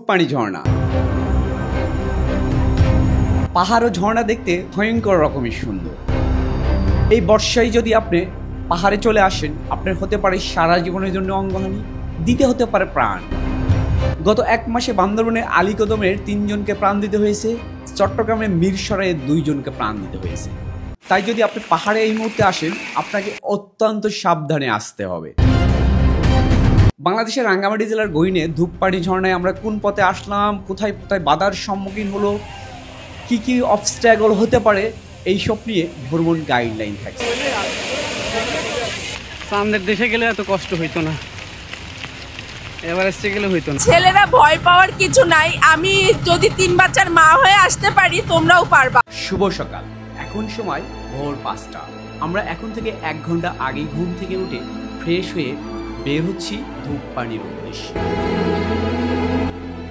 ধূপপানি ঝর্ণা। পাহাড় ও ঝর্ণা দেখতে ভয়ঙ্কর রকমের সুন্দর। এই বর্ষায় যদি আপনি পাহাড়ে চলে আসেন, আপনার হতে পারে সারা জীবনের জন্য অঙ্গহানি, দিতে হতে পারে প্রাণ। গত 1 মাসে বান্দরবনের আলীকদমের 3 জনকে প্রাণ দিতে হয়েছে, চট্টগ্রামের মিরসরাইয়ে 2 জনকে প্রাণ দিতে হয়েছে। তাই যদি আপনি পাহাড়ে এই মুহূর্তে আসেন, আপনাকে অত্যন্ত সাবধানে আসতে হবে। বাংলাদেশের রাঙ্গামাটি জেলার গইনে ধূপপানি ঝর্ণায় আমরা কোন পথে আসলাম, কোথায় কোথায় বাধার সম্মুখীন হলো, কি কি অবস্ট্যাকল হতে পারে, এইসব নিয়ে ভ্রমণ গাইডলাইন থাকছে। সামনের দেশে গেলে এত কষ্ট হইতো না, এভারেস্টে গেলে হইতো না। ছেলেরা ভয় পাওয়ার কিছু নাই, আমি যদি 3 বাচ্চার মা হয়ে আসতে পারি, তোমরাও পারবা। শুভ সকাল, এখন সময় ভোর 5টা। আমরা এখন থেকে 1 ঘন্টা আগে ঘুম থেকে উঠে ফ্রেশ হয়ে বের হচ্ছি ধূপপানির উদ্দেশ্যে।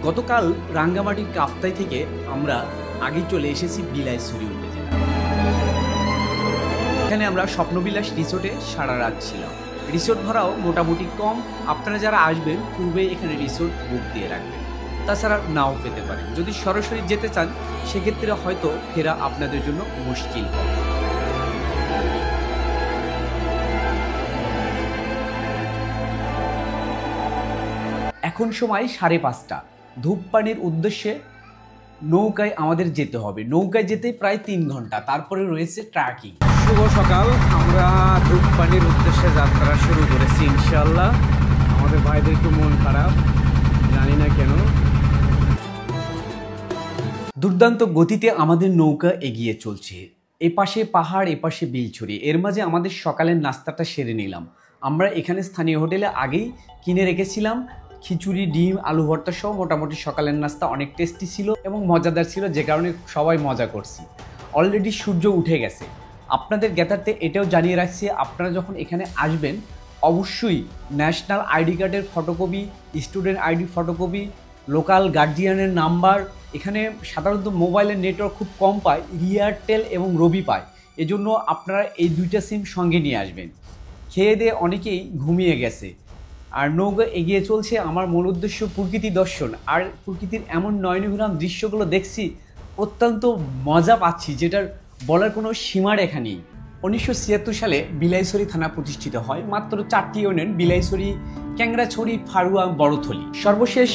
গতকাল রাঙ্গামাটির কাপ্তাই থেকে আমরা আগে চলে এসেছি বিলাইছড়ি উপজেলা। এখানে আমরা স্বপ্নবিলাস রিসোর্টে সারা রাত ছিলাম। রিসোর্ট ভাড়াও মোটামুটি কম, আপনারা যারা আসবেন পূর্বে এখানে রিসোর্ট বুক দিয়ে রাখবেন, তাছাড়া নাও পেতে পারেন। যদি সরাসরি যেতে চান সেক্ষেত্রে হয়তো ফেরা আপনাদের জন্য মুশকিল হবে। এখন সময় 5:30। ধূপপানির উদ্দেশ্যে নৌকায় আমাদের যেতে হবে। নৌকায় যেতে প্রায় 3 ঘন্টা, তারপরে রয়েছে ট্রাকিং। শুভ সকাল, আমরা ধূপপানির উদ্দেশ্যে যাত্রা শুরু করেছি ইনশাল্লাহ। আমাদের ভাইদের একটু মন খারাপ, জানি না কেন। দুর্দান্ত গতিতে আমাদের নৌকা এগিয়ে চলছে। এপাশে পাহাড়, এপাশে বিলছড়ি। এর মাঝে আমাদের সকালের নাস্তাটা সেরে নিলাম। আমরা এখানে স্থানীয় হোটেলে আগেই কিনে রেখেছিলাম খিচুড়ি, ডিম, আলু ভর্তা সহ মোটামুটি সকালের নাস্তা অনেক টেস্টি ছিল এবং মজাদার ছিল, যে কারণে সবাই মজা করছি। অলরেডি সূর্য উঠে গেছে। আপনাদের জ্ঞাতার্থে এটাও জানিয়ে রাখছি, আপনারা যখন এখানে আসবেন অবশ্যই ন্যাশনাল আইডি কার্ডের photocopy, student ID photocopy, local গার্জিয়ানের নাম্বার। এখানে সাধারণত মোবাইলের নেটওয়ার্ক খুব কম পায়, এয়ারটেল এবং রবি পায়। এজন্য আপনারা এই 2টা সিম সঙ্গে নিয়ে আসবেন। খেয়ে দিয়ে অনেকেই ঘুমিয়ে গেছে আর নৌকা এগিয়ে চলছে। আমার মূল উদ্দেশ্য প্রকৃতি দর্শন, আর প্রকৃতির এমন নয়নবিরাম দৃশ্যগুলো দেখছি, অত্যন্ত মজা পাচ্ছি, যেটার বলার কোনো সীমারেখা নেই। 1976 সালে বিলাইছড়ি থানা প্রতিষ্ঠিত হয়। মাত্র 4টি ইউনিয়ন, বিলাইছড়ি, ক্যাংরাছড়ি, ফারুয়া, বড়থলি। সর্বশেষ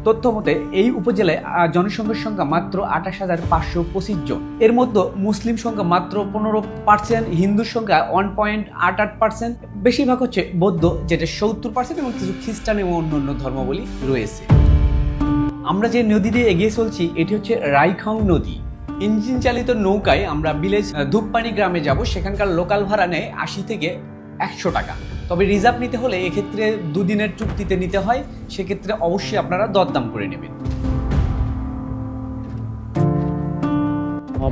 তথ্য মতে এই উপজেলায় জনসংখ্যার সংখ্যা মাত্র 28,525 জন। এর মধ্যে মুসলিম সংখ্যা মাত্র 15%, হিন্দুর সংখ্যা 1.88%, বেশিরভাগ হচ্ছে বৌদ্ধ যেটা 70%, এবং কিছু খ্রিস্টান এবং অন্যান্য ধর্মাবলী রয়েছে। আমরা যে নদী দিয়ে এগিয়ে চলছি এটি হচ্ছে রাইখং নদী। ইঞ্জিন চালিত নৌকায় আমরা ভিলেজ ধূপপানি গ্রামে যাব। সেখানকার লোকাল ভাড়া নেয় 80 থেকে 100 টাকা। তবে রিজার্ভ নিতে হলে এক্ষেত্রে 2 দিনের চুক্তিতে নিতে হয়, সেক্ষেত্রে অবশ্যই আপনারা দরদাম করে নেবেন।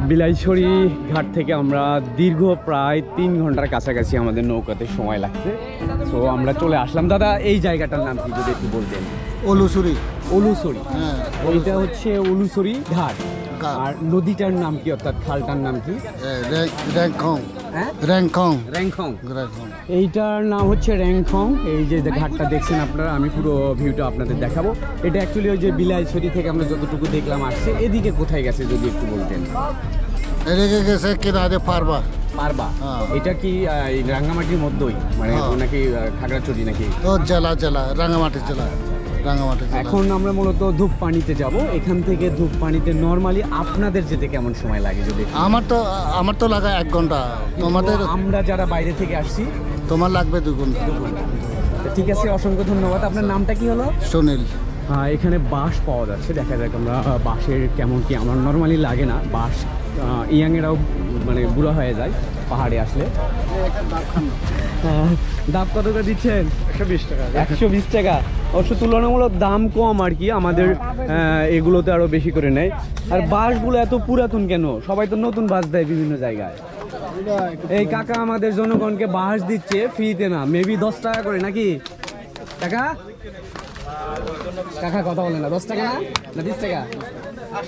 বিলাইছড়ি ঘাট থেকে আমরা দীর্ঘ প্রায় 3 ঘন্টার কাছাকাছি আমাদের নৌকাতে সময় লাগছে। তো আমরা চলে আসলাম। দাদা, এই জায়গাটার নাম কি যদি একটু বলতেন? ওলুছড়ি। ওলুছড়ি, হ্যাঁ, ওইটা হচ্ছে ওলুছড়ি ঘাট। আর নদীটার নাম কি, অর্থাৎ খালটার নাম কি? র্যাংখং। হ্যাঁ, র্যাংখং। র্যাংখং। র্যাংখং। এইটার নাম হচ্ছে র্যাংখং। এই যে ঘাটটা দেখছেন আপনারা, আমি পুরো ভিউটা আপনাদের দেখাবো। এটা অ্যাকচুয়ালি ওই যে বিলাইছড়ি থেকে আমরা যতটুকু দেখলাম আসছে। এদিকে কোথায় গেছে যদি একটু বলতেন? এদিকে গেছে কিনারে পারবা। পারবা, এটা কি রাঙ্গামাটির মধ্যেই, মানে নাকি খাগড়াছড়ি নাকি? ও জেলা রাঙ্গামাটি জেলা। এখন আমরা মূলত ধূপপানিতে যাব। এখান থেকে ধূপপানিতে নরমালি আপনাদের যেতে কেমন সময় লাগে যদি? আমার তো লাগে 1 ঘন্টা। তোমাদের, আমরা যারা বাইরে থেকে আসছি, তোমার লাগবে 2 ঘন্টা। ঠিক আছে, অসংখ্য ধন্যবাদ। আপনার নামটা কি হলো? সুনীল। এখানে বাঁশ পাওয়া যাচ্ছে, দেখা যাক আমরা বাঁশের কেমন কি। আমার নরমালি লাগে না বাঁশ, ইয়াংয়েরাও মানে বুড়ো হয়ে যায় পাহাড়ে আসলে। দাম কত করে দিচ্ছেন? 120 টাকা। 120 টাকা। অবশ্য তুলনামূলক দাম কম আর কি, আমাদের এগুলোতে আরো বেশি করে নেয়। আর বাঁশগুলো এত পুরাতন কেন? সবাই তো নতুন বাঁশ দেয় বিভিন্ন জায়গায়। এই কাকা আমাদের জনগণকে বাঁশ দিচ্ছে ফ্রিতে, না মেবি 10 টাকা করে নাকি? কাকা কথা বলে না, 10 টাকা না 20 টাকা?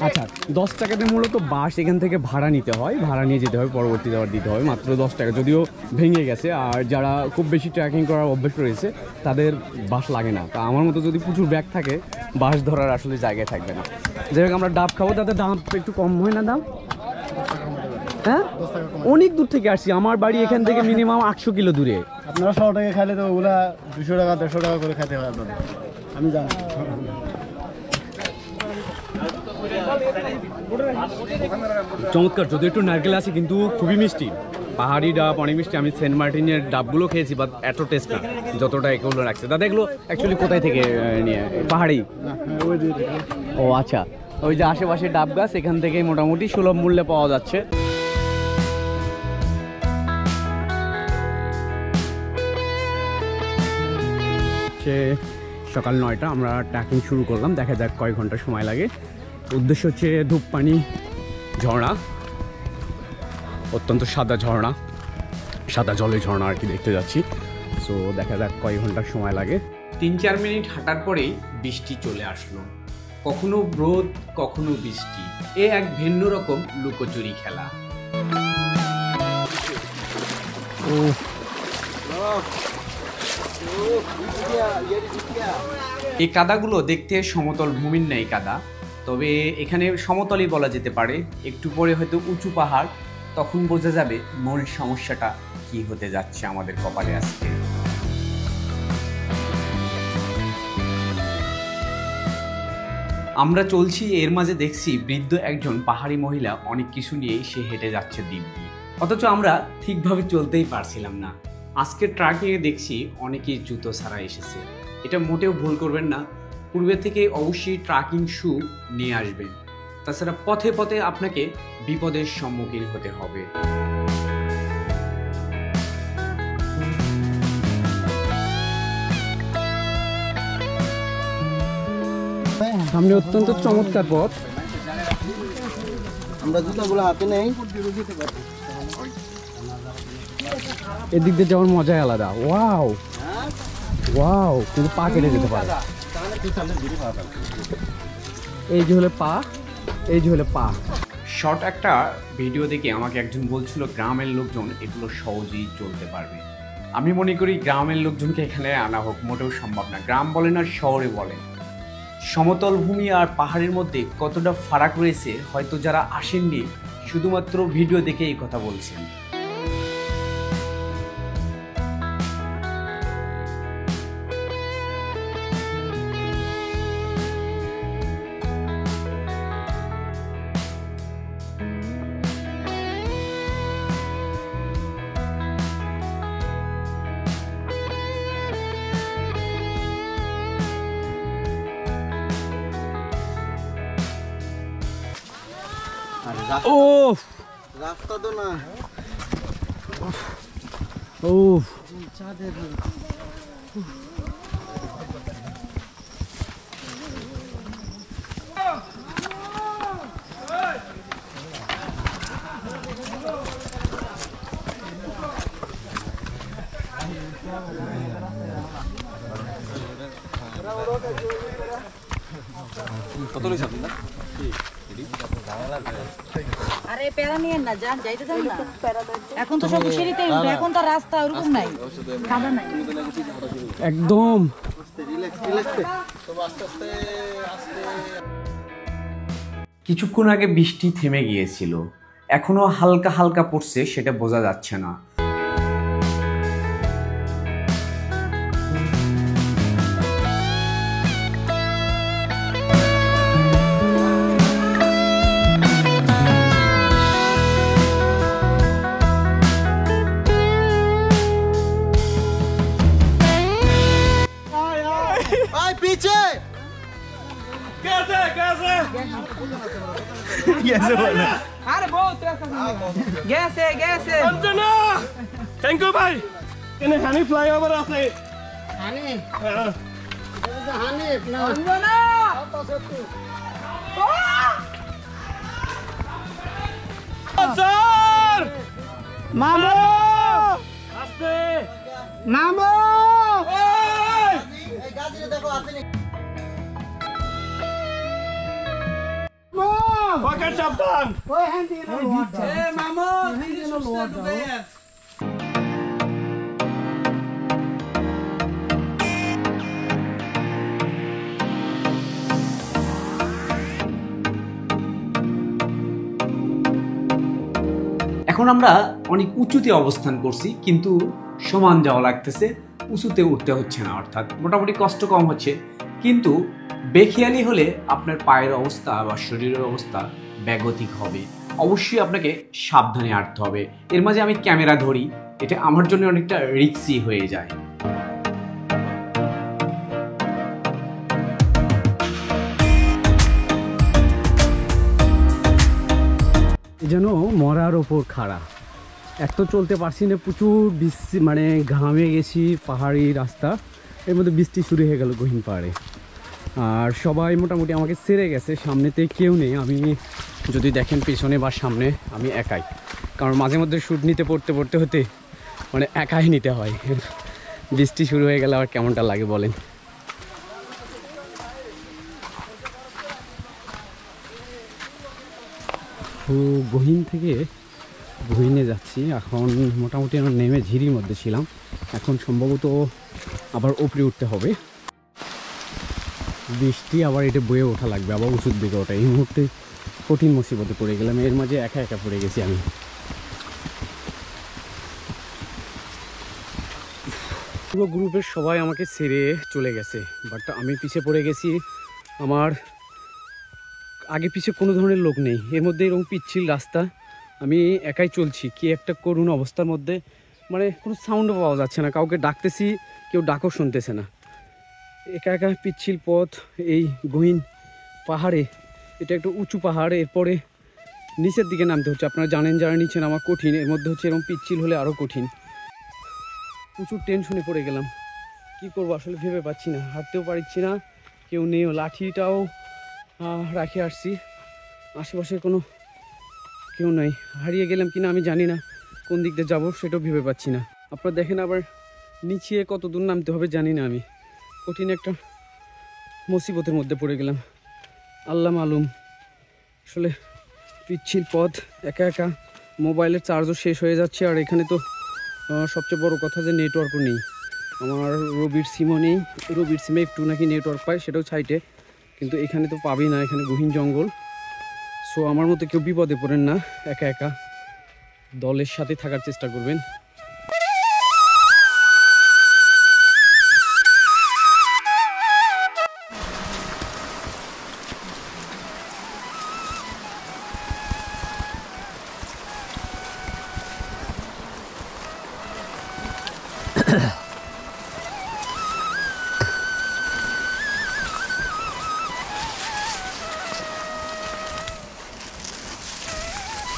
আচ্ছা 10 টাকাতে মূলত বাঁশ এখান থেকে ভাড়া নিতে হয়, ভাড়া নিয়ে যেতে হয়, পরবর্তীতে আবার দিতে হয় মাত্র 10 টাকা, যদিও ভেঙে গেছে। আর যারা খুব বেশি ট্রেকিং করার অভ্যেস রয়েছে তাদের বাঁশ লাগে না। তা আমার মতো যদি প্রচুর ব্যাগ থাকে বাঁশ ধরার আসলে জায়গায় থাকবে না। যাই হোক আমরা ডাব খাবো, তাতে দাম একটু কম হয় না দাম? হ্যাঁ অনেক দূর থেকে আসছি, আমার বাড়ি এখান থেকে মিনিমাম 800 কিলো দূরে। আপনারা 100 টাকা খাইলে তো ওগুলা 200 টাকা 150 টাকা করে খেতে হয় আপনাদের, আমি জানি। চমৎকার, যদি একটু নারকেল আছে কিন্তু খুবই মিষ্টি। পাহাড়ি ডাব অনেক মিষ্টি। আমি সেন্ট মার্টিনের ডাবগুলো খেয়েছি, বাট এত টেস্ট না যতটা এগুলো রাখছে। দাদা এগুলো অ্যাকচুয়ালি কোথায় থেকে নিয়ে? পাহাড়ি? ও আচ্ছা, ওই যে আশেপাশে ডাব গাছ, এখান থেকেই মোটামুটি সুলভ মূল্যে পাওয়া যাচ্ছে। সকাল 9টা, আমরা ট্রেকিং শুরু করলাম, দেখা যাক কয় ঘন্টা সময় লাগে। উদ্দেশ্য হচ্ছে ধূপপানি ঝর্ণা, অত্যন্ত সাদা ঝর্ণা, সাদা জলের ঝর্ণা আর কি দেখতে যাচ্ছি। সো দেখা যাক কয় ঘন্টা সময় লাগে। 3-4 মিনিট হাঁটার পরেই বৃষ্টি চলে আসলো, কখনো রোদ কখনো বৃষ্টি। এ এক ভিন্ন রকম লুকোচুরি খেলা। এই কাদাগুলো দেখতে সমতল ভূমির ন্যায় কাদা, তবে এখানে সমতলই বলা যেতে পারে। একটু পরে হয়তো উঁচু পাহাড়, তখন বোঝা যাবে মূল সমস্যাটা কি হতে যাচ্ছে আমাদের কপালে আজকে। আমরা চলছি, এর মাঝে দেখছি বৃদ্ধ একজন পাহাড়ি মহিলা অনেক কিছু নিয়ে সে হেঁটে যাচ্ছে দিব্যি, অথচ আমরা ঠিকভাবে চলতেই পারছিলাম না। আজকের ট্রাকিংয়ে দেখছি অনেকেই জুতো ছাড়া এসেছে। এটা মোটেও ভুল করবেন না, পূর্বে থেকে অবশ্যই ট্রাকিং শু নিয়ে আসবেন, তাছাড়া পথে পথে আপনাকে বিপদের সম্মুখীন হতে হবে। সামনে অত্যন্ত চমৎকার পথ। আমরা জুতাগুলো হাতে নেই, এদিক দিয়ে যাওয়ার মজাই আলাদা। ওয়াও ওয়াও, কিন্তু পা কেটে যেতে পারে। এই যে হলে পা, এই যে হলে পা। শর্ট একটা ভিডিও দেখে আমাকে একজন বলছিল গ্রামের লোকজন এগুলো সহজেই চলতে পারবে। আমি মনে করি গ্রামের লোকজনকে এখানে আনা হোক মোটেও সম্ভব না। গ্রাম বলেন আর শহরে বলেন, সমতল ভূমি আর পাহাড়ের মধ্যে কতটা ফারাক রয়েছে হয়তো যারা আসেননি শুধুমাত্র ভিডিও দেখে এই কথা বলছেন। ও রাস্তা তো না। ও আরে প্যারা নিয়ে না, যান যাইতে দেন না। এখন তো সব সিঁড়িতে উঠবে, এখন তো রাস্তা ওরকম নাই, কাদা নাই একদম। কিছুক্ষণ আগে বৃষ্টি থেমে গিয়েছিল, এখনো হালকা হালকা পড়ছে, সেটা বোঝা যাচ্ছে না। पीछे कैसे कैसे कैसे बोला? अरे बहुत गैस है अंजना थैंक यू भाई কেনে হানি ফ্লাইওভার আছে হানি হানি না अंजना স্যার मामो আস্তে मामो এই গাড়িতে দেখো আসেনি done. এখন আমরা অনেক উঁচুতে অবস্থান করছি, কিন্তু সমান যাওয়া লাগতেছে, উঁচুতে উঠতে হচ্ছে না, অর্থাৎ মোটামুটি কষ্ট কম হচ্ছে। কিন্তু বেখেয়ালি হলে আপনার পায়ের অবস্থা বা শরীরের অবস্থা ব্যাগতিক হবে। অবশ্যই আপনাকে সাবধানে হাঁটতে হবে। এর মাঝে আমি ক্যামেরা ধরি, এটা আমার জন্য অনেকটা রিস্কি হয়ে যায়। যেন মরার ওপর খাড়া, এক তো চলতে পারছি না, প্রচুর বৃষ্টি, মানে ঘামে গেছি, পাহাড়ি রাস্তা, এর মধ্যে বৃষ্টি শুরু হয়ে গেল গহীন পাহাড়ে। আর সবাই মোটামুটি আমাকে সেরে গেছে, সামনেতে কেউ নেই। আমি যদি দেখেন পেছনে বা সামনে আমি একাই, কারণ মাঝে মধ্যে শ্যুট নিতে পড়তে হতে মানে একাই নিতে হয়। বৃষ্টি শুরু হয়ে গেলে আর কেমনটা লাগে বলেন। তো গহীন থেকে গহীনে যাচ্ছি এখন, মোটামুটি আমরা নেমে ঝিরির মধ্যে ছিলাম, এখন সম্ভবত আবার উপরে উঠতে হবে। বৃষ্টি আবার এটা বয়ে ওঠা লাগবে, আবার উঁচুর দিকে ওঠা। এই মুহূর্তে কঠিন মুসিবতে পড়ে গেলাম, এর মাঝে একা একা পড়ে গেছি আমি। পুরো গ্রুপের সবাই আমাকে ছেড়ে চলে গেছে, বাট আমি পিছিয়ে পড়ে গেছি। আমার আগে পিছিয়ে কোনো ধরনের লোক নেই, এর মধ্যে এরকম পিচ্ছিল রাস্তা, আমি একাই চলছি। কি একটা করুণ অবস্থার মধ্যে, মানে কোনো সাউন্ডও পাওয়া যাচ্ছে না, কাউকে ডাকতেছি কেউ ডাকও শুনতেছে না। একা একা পিচ্ছিল পথ এই গহীন পাহাড়ে, এটা একটা উঁচু পাহাড়, এরপরে নিচের দিকে নামতে হচ্ছে। আপনারা জানেন যারা নিচে নামা কঠিন, এর মধ্যে হচ্ছে এরকম পিচ্ছিল হলে আরও কঠিন। প্রচুর টেনশনে পড়ে গেলাম, কি করবো আসলে ভেবে পাচ্ছি না, হাঁটতেও পারছি না, কেউ নেই, লাঠিটাও রাখে আসছি, আশেপাশে কোনো কেউ নাই। হারিয়ে গেলাম কিনা আমি জানি না, কোন দিক দিয়ে যাবো সেটাও ভেবে পাচ্ছি না। আপনারা দেখেন আবার নিচে কত দূর নামতে হবে জানি না আমি, কঠিন একটা মুসিবতের মধ্যে পড়ে গেলাম, আল্লাহ মালুম। আসলে পিচ্ছিল পথ, একা একা, মোবাইলের চার্জও শেষ হয়ে যাচ্ছে, আর এখানে তো সবচেয়ে বড় কথা যে নেটওয়ার্কও নেই। আমার রবির সিমও নেই, রবির সিমে একটু নাকি নেটওয়ার্ক পায়, সেটাও সাইটে, কিন্তু এখানে তো পাবি না, এখানে গহীন জঙ্গল। সো আমার মতো কেউ বিপদে পড়েন না, একা একা দলের সাথে থাকার চেষ্টা করবেন।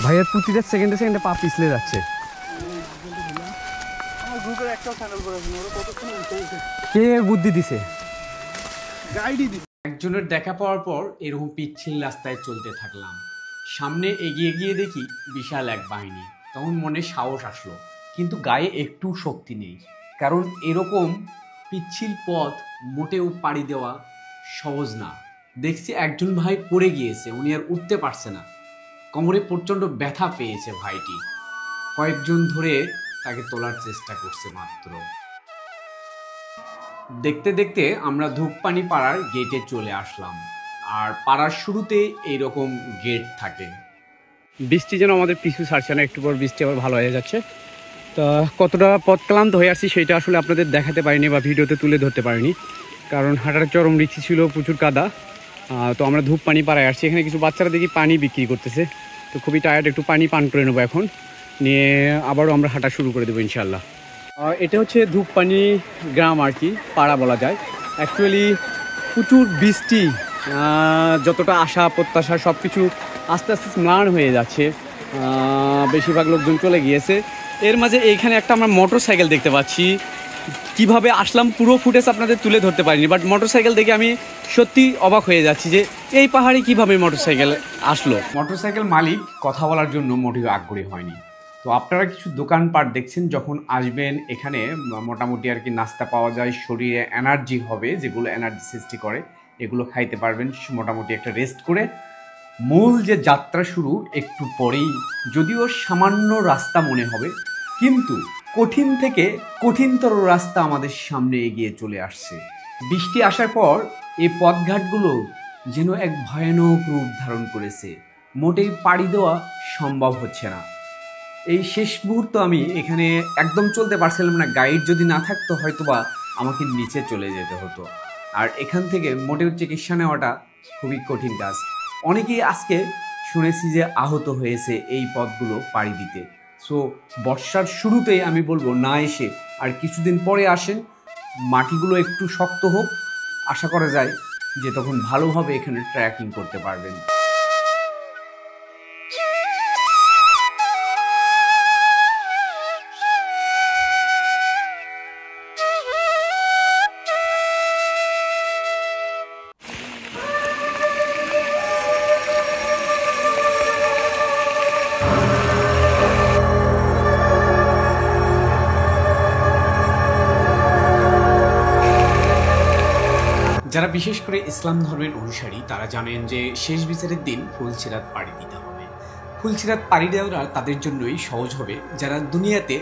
ভাইয়ের প্রতিটা সেকেন্ডে পা পিছলে যাচ্ছে। কে বুদ্ধি দিছে? একজনের দেখা পাওয়ার পর এরকম পিচ্ছিল রাস্তায় চলতে থাকলাম। সামনে এগিয়ে গিয়ে দেখি বিশাল এক বাহিনী। তখন মনে সাহস আসলো, কিন্তু গায়ে একটু শক্তি নেই, কারণ এরকম পিচ্ছিল পথ মোটেও পাড়ি দেওয়া সহজ না। দেখছি একজন ভাই পড়ে গিয়েছে, উনি আর উঠতে পারছে না, কোমরে প্রচণ্ড ব্যথা পেয়েছে ভাইটি। কয়েকজন ধরে তাকে তোলার চেষ্টা করছে মাত্র। দেখতে দেখতে আমরা ধূপপানি পাড়ার গেটে চলে আসলাম। আর পাড়ার শুরুতে এইরকম গেট থাকে। বৃষ্টি যেন আমাদের পিছু ছাড়ছে না, একটু পর বৃষ্টি আবার ভালো হয়ে যাচ্ছে। তা কতটা পথ ক্লান্ত হয়ে আসছি সেটা আসলে আপনাদের দেখাতে পারিনি বা ভিডিওতে তুলে ধরতে পারিনি, কারণ হাঁটার চরম রিক্সি ছিল, প্রচুর কাদা। তো আমরা ধূপপানি পাড়ায় আসছি, এখানে কিছু বাচ্চারা দেখি পানি বিক্রি করতেছে, তো খুবই টায়ার্ড, একটু পানি পান করে নেবো এখন, নিয়ে আবারও আমরা হাঁটা শুরু করে দেবো ইনশাল্লাহ। এটা হচ্ছে ধূপপানি গ্রাম আর কি, পাড়া বলা যায়। অ্যাকচুয়ালি প্রচুর বৃষ্টি, যতটা আশা প্রত্যাশা সব কিছু আস্তে আস্তে ম্লান হয়ে যাচ্ছে, বেশিরভাগ লোকজন চলে গিয়েছে। এর মাঝে এইখানে একটা আমরা মোটর সাইকেল দেখতে পাচ্ছি, কিভাবে আসলাম পুরো ফুটেজ আপনাদের তুলে ধরতে পারিনি, বাট মোটর সাইকেল দেখে আমি সত্যি অবাক হয়ে যাচ্ছি যে এই পাহাড়ে কিভাবে মোটর সাইকেল আসলো। মোটরসাইকেল মালিক কথা বলার জন্য মোটেও আগ্রহী হয়নি। তো আপনারা কিছু দোকানপাট দেখছেন, যখন আসবেন এখানে মোটামুটি আর কি নাস্তা পাওয়া যায়, শরীরে এনার্জি হবে, যেগুলো এনার্জি সৃষ্টি করে, এগুলো খাইতে পারবেন। মোটামুটি একটা রেস্ট করে মূল যে যাত্রা শুরু একটু পরেই, যদিও সামান্য রাস্তা মনে হবে, কিন্তু কঠিন থেকে কঠিনতর রাস্তা আমাদের সামনে এগিয়ে চলে আসছে। বৃষ্টি আসার পর এই পথঘাটগুলো যেন এক ভয়ানক রূপ ধারণ করেছে, মোটেই পাড়ি দেওয়া সম্ভব হচ্ছে না। এই শেষ মুহূর্ত আমি এখানে একদম চলতে পারছিলাম না, গাইড যদি না থাকতো হয়তোবা আমাকে নিচে চলে যেতে হতো। আর এখান থেকে মোটেও চিকিৎসা নেওয়াটা খুবই কঠিন কাজ। অনেকেই আজকে শুনেছি যে আহত হয়েছে এই পথগুলো পাড়ি দিতে। সো বর্ষার শুরুতেই আমি বলবো না এসে আর কিছুদিন পরে আসেন, মাটিগুলো একটু শক্ত হোক, আশা করা যায় যে তখন ভালোভাবে এখানে ট্রেকিং করতে পারবেন। যারা বিশেষ করে ইসলাম ধর্মের অনুসারী তারা জানেন যে শেষ বিচারের দিন ফুলসিরাত পাড়ি দিতে হবে। ফুলসিরাত পাড়ি দেওয়াটা তাদের জন্যই সহজ হবে যারা দুনিয়াতে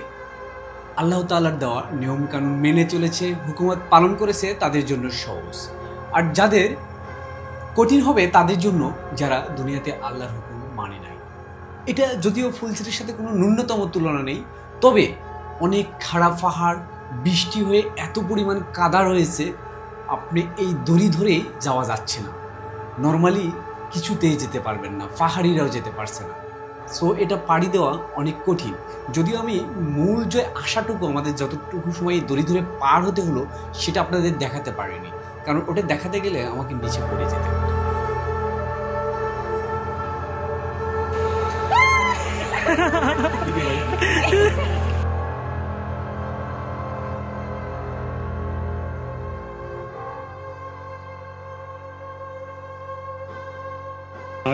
আল্লাহ তাআলার দেওয়া নিয়মকানুন মেনে চলেছে, হুকুমত পালন করেছে, তাদের জন্য সহজ। আর যাদের কঠিন হবে তাদের জন্য যারা দুনিয়াতে আল্লাহর হুকুম মানে নাই। এটা যদিও ফুলসিরাতের সাথে কোনো ন্যূনতম তুলনা নেই, তবে অনেক খারাপ পাহাড়, বৃষ্টি হয়ে এত পরিমাণ কাদা রয়েছে, আপনি এই দড়ি ধরেই যাওয়া যাচ্ছে না, নর্মালি কিছুতেই যেতে পারবেন না, পাহাড়িরাও যেতে পারছে না। সো এটা পাড়ি দেওয়া অনেক কঠিন। যদিও আমি মূল যে আশাটুকু আমাদের যতটুকু সময় দড়ি ধরে পার হতে হলো সেটা আপনাদের দেখাতে পারিনি, কারণ ওটা দেখাতে গেলে আমাকে নিচে পড়ে যেতে হতো।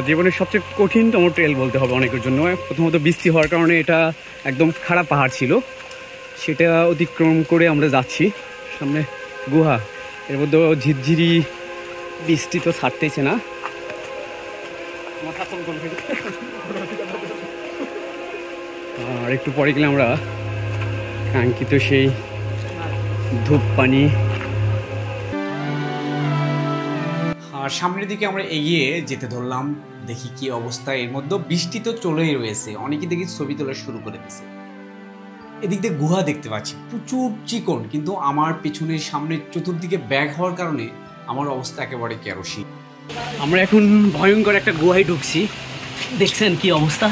জীবনের সবচেয়ে কঠিনতম ট্রেল বলতে হবে অনেকের জন্য। প্রথমত বৃষ্টি হওয়ার কারণে এটা একদম খারাপ পাহাড় ছিল, সেটা অতিক্রম করে আমরা যাচ্ছি। সামনে গুহা, এর মধ্যে ঝিরঝিরি বৃষ্টি তো ছাড়তেছে না। আর একটু পরে গেলে আমরা কাঙ্ক্ষিত সেই ধূপপানি। আর সামনের দিকে আমরা এগিয়ে যেতে ধরলাম, দেখি কি অবস্থা। এর মধ্যে বৃষ্টি তো চলেই রয়েছে, অনেকে দেখি ছবি তোলা শুরু করে দিয়েছে। এদিক দিয়ে গুহা দেখতে পাচ্ছি, প্রচুর চিকন, কিন্তু আমার পিছনের সামনের চতুর্দিকে ব্যাগ হওয়ার কারণে আমার অবস্থা একেবারে কেরোসিন। আমরা এখন ভয়ঙ্কর একটা গুহায় ঢুকছি, দেখছেন কি অবস্থা।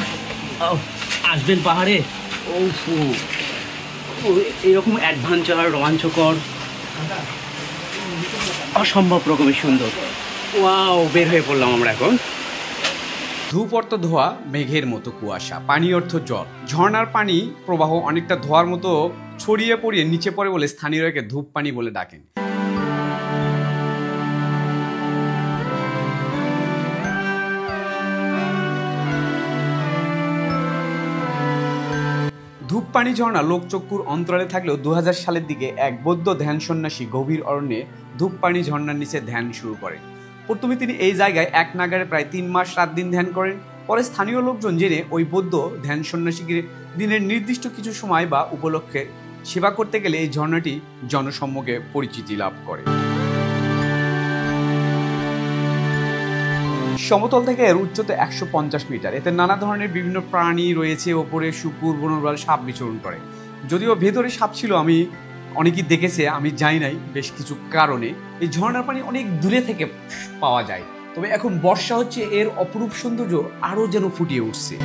আসবেন পাহাড়ে, এরকম অ্যাডভেঞ্চার, রোমাঞ্চকর, অসম্ভব রকমের সুন্দর। ওয়াও, বের হয়ে পড়লাম আমরা এখন। ধূপ অর্থ ধোয়া, মেঘের মতো কুয়াশা, পানি অর্থ জল। ঝর্ণার পানি প্রবাহ অনেকটা ধোয়ার মতো ছড়িয়ে পড়িয়ে নিচে পড়ে বলে স্থানীয়রা একে ধূপ পানি বলে ডাকেন। ধূপপানি ঝর্ণা লোকচক্ষুর অন্তরালে থাকলেও 2000 সালের দিকে এক বৌদ্ধ ধ্যান সন্ন্যাসী গভীর অরণ্যে ধূপপানি ঝর্ণার নিচে ধ্যান শুরু করেন। প্রথমে তিনি এই জায়গায় এক নাগারে প্রায় 3 মাস 7 দিন ধ্যান করেন। পরে স্থানীয় লোকজন জেনে ওই বৌদ্ধ ধ্যান সন্ন্যাসীকে দিনের নির্দিষ্ট কিছু সময় বা উপলক্ষে সেবা করতে গেলে এই ঝর্ণাটি জনসম্মুখে পরিচিতি লাভ করে। সমতল থেকে এর উচ্চতা 150 মিটার। এতে নানা ধরনের বিভিন্ন প্রাণী রয়েছে, ওপরে শুকুর, বনবিড়াল, সাপ বিচরণ করে। যদিও ভেতরে সাপ ছিল, আমি অনেকেই দেখেছে, আমি যাই নাই বেশ কিছু কারণে। এই ঝর্ণার পানি অনেক দূরে থেকে পাওয়া যায়, তবে এখন বর্ষা হচ্ছে, এর অপরূপ সৌন্দর্য আরও যেন ফুটিয়ে উঠছে।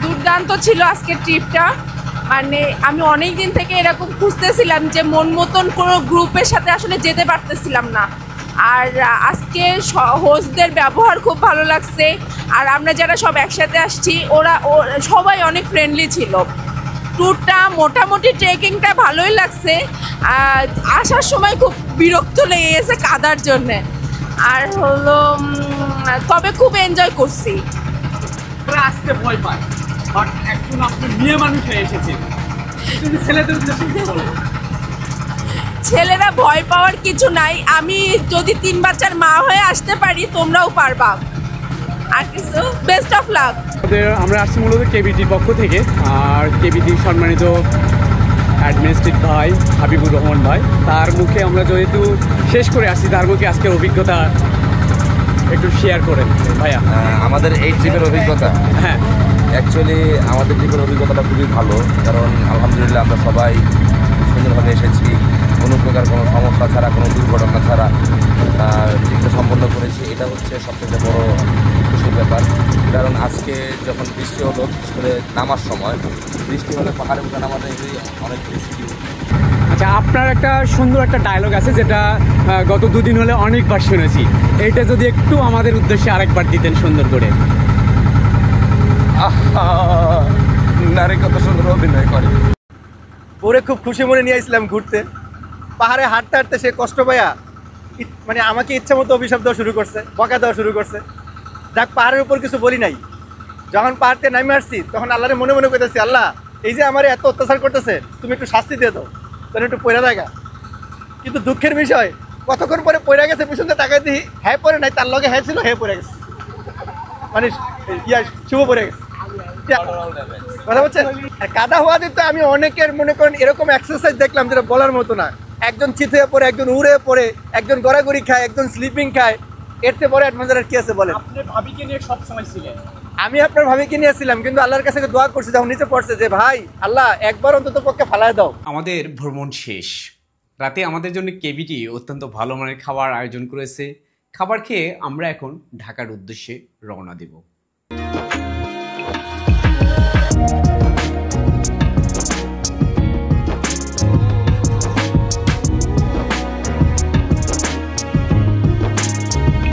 দুর্দান্ত ছিল আজকের ট্রিপটা। মানে আমি অনেক দিন থেকে এরকম খুঁজতেছিলাম যে মন মতন কোনো গ্রুপের সাথে আসলে যেতে পারতেছিলাম না। আর আজকে হোস্টদের ব্যবহার খুব ভালো লাগছে। আর আমরা যারা সব একসাথে আসছি ওরা সবাই অনেক ফ্রেন্ডলি ছিল। ট্যুরটা মোটামুটি ট্রেকিংটা ভালোই লাগছে। আসার সময় খুব বিরক্ত লেগে গেছে কাদার জন্যে। আর হলো তবে খুব এনজয় করছি। আসতে ভয় পায়, বাট এখন আপনি মেয়ে মানুষ হয়ে এসেছেন, ছেলেদের উদ্দেশ্যে কি বলবো? ছেলেরা ভয় পাওয়ার কিছু নাই। আমি যদি 3 বাচ্চার মা হয়ে আসতে পারি তোমরাও পারবা। আর কিছু বেস্ট অফ লাক। আমরা আসছি মূলত কেবিটির পক্ষ থেকে, আর কেবিটির সম্মানিত অ্যাডমিনিস্ট্রেটিভ ভাই হাবিবুর রহমান ভাই, তার মুখে আমরা যেহেতু শেষ করে আসছি, তার মুখে আজকের অভিজ্ঞতা একটু শেয়ার করেন ভাইয়া। আমাদের এই ট্রিপের অভিজ্ঞতা, হ্যাঁ অ্যাকচুয়ালি আমাদের ট্রিপের অভিজ্ঞতাটা খুবই ভালো, কারণ আলহামদুলিল্লাহ আমরা সবাই সুন্দরভাবে এসেছি, কোনো প্রকার কোনো সমস্যা ছাড়া, কোনো দুর্ঘটনা ছাড়া ট্রিপটা সম্পন্ন করেছি। এটা হচ্ছে সবথেকে বড় খুশির ব্যাপার, কারণ আজকে যখন বৃষ্টি হলো, বিশেষ করে নামার সময় বৃষ্টি হলে পাহাড়ে উঠে নামাটা অনেক রিস্কি। আচ্ছা, আপনার একটা সুন্দর একটা ডায়লগ আছে যেটা গত 2 দিন হলে অনেকবার শুনেছি, এইটা যদি একটু আমাদের উদ্দেশ্যে আরেকবার দিতেন সুন্দর করে। নারী কত সুন্দর অভিনয় করে। ওরে খুব খুশি মনে নিয়ে আসলাম ঘুরতে। পাহাড়ে হাঁটতে হাঁটতে সে কষ্ট পাইয়া মানে আমাকে ইচ্ছা মতো অভিশাপ দেওয়া শুরু করছে, বকা দেওয়া শুরু করছে। যাক, পাহাড়ের উপর কিছু বলি নাই। যখন পাহাড়তে নামে আসছি তখন আল্লাহরে মনে মনে করতেছি, আল্লাহ এই যে আমার এত অত্যাচার করতেছে, তুমি একটু শাস্তি দিয়ে দাও, তাহলে একটু পয়রা দেখা। কিন্তু দুঃখের বিষয়, কতক্ষণ পরে পয়রা গেছে, পিছনে টাকায় দিই হ্যাঁ পরে নাই, তার লগে হ্যাঁ ছিল, হ্যাঁ পড়ে গেছে, মানে শুভ পড়ে গেছে। কথা বলছেন? আর কাদা হওয়া দিতে আমি অনেকের মনে করেন এরকম এক্সারসাইজ দেখলাম যেটা বলার মতো না। একজন চিত হয়ে পড়ে, একজন উড়ে পড়ে, একজন গড়াগড়ি খায়, একজন স্লিপিং খায়। এর থেকে বড় অ্যাডভেঞ্চার আর কি আছে বলেন? আপনি ভাবিকে নিয়ে সব সময় ছিলেন। আমি আপনার ভাবিকে নিয়েছিলাম, কিন্তু আল্লাহর কাছে দোয়া করছি যখন নিচে পড়ছে যে ভাই আল্লাহ একবার অন্তত পক্ষে ফালায় দাও। আমাদের ভ্রমণ শেষ। রাতে আমাদের জন্য কেবিটি অত্যন্ত ভালো মানের খাবার আয়োজন করেছে। খাবার খেয়ে আমরা এখন ঢাকার উদ্দেশ্যে রওনা দেব।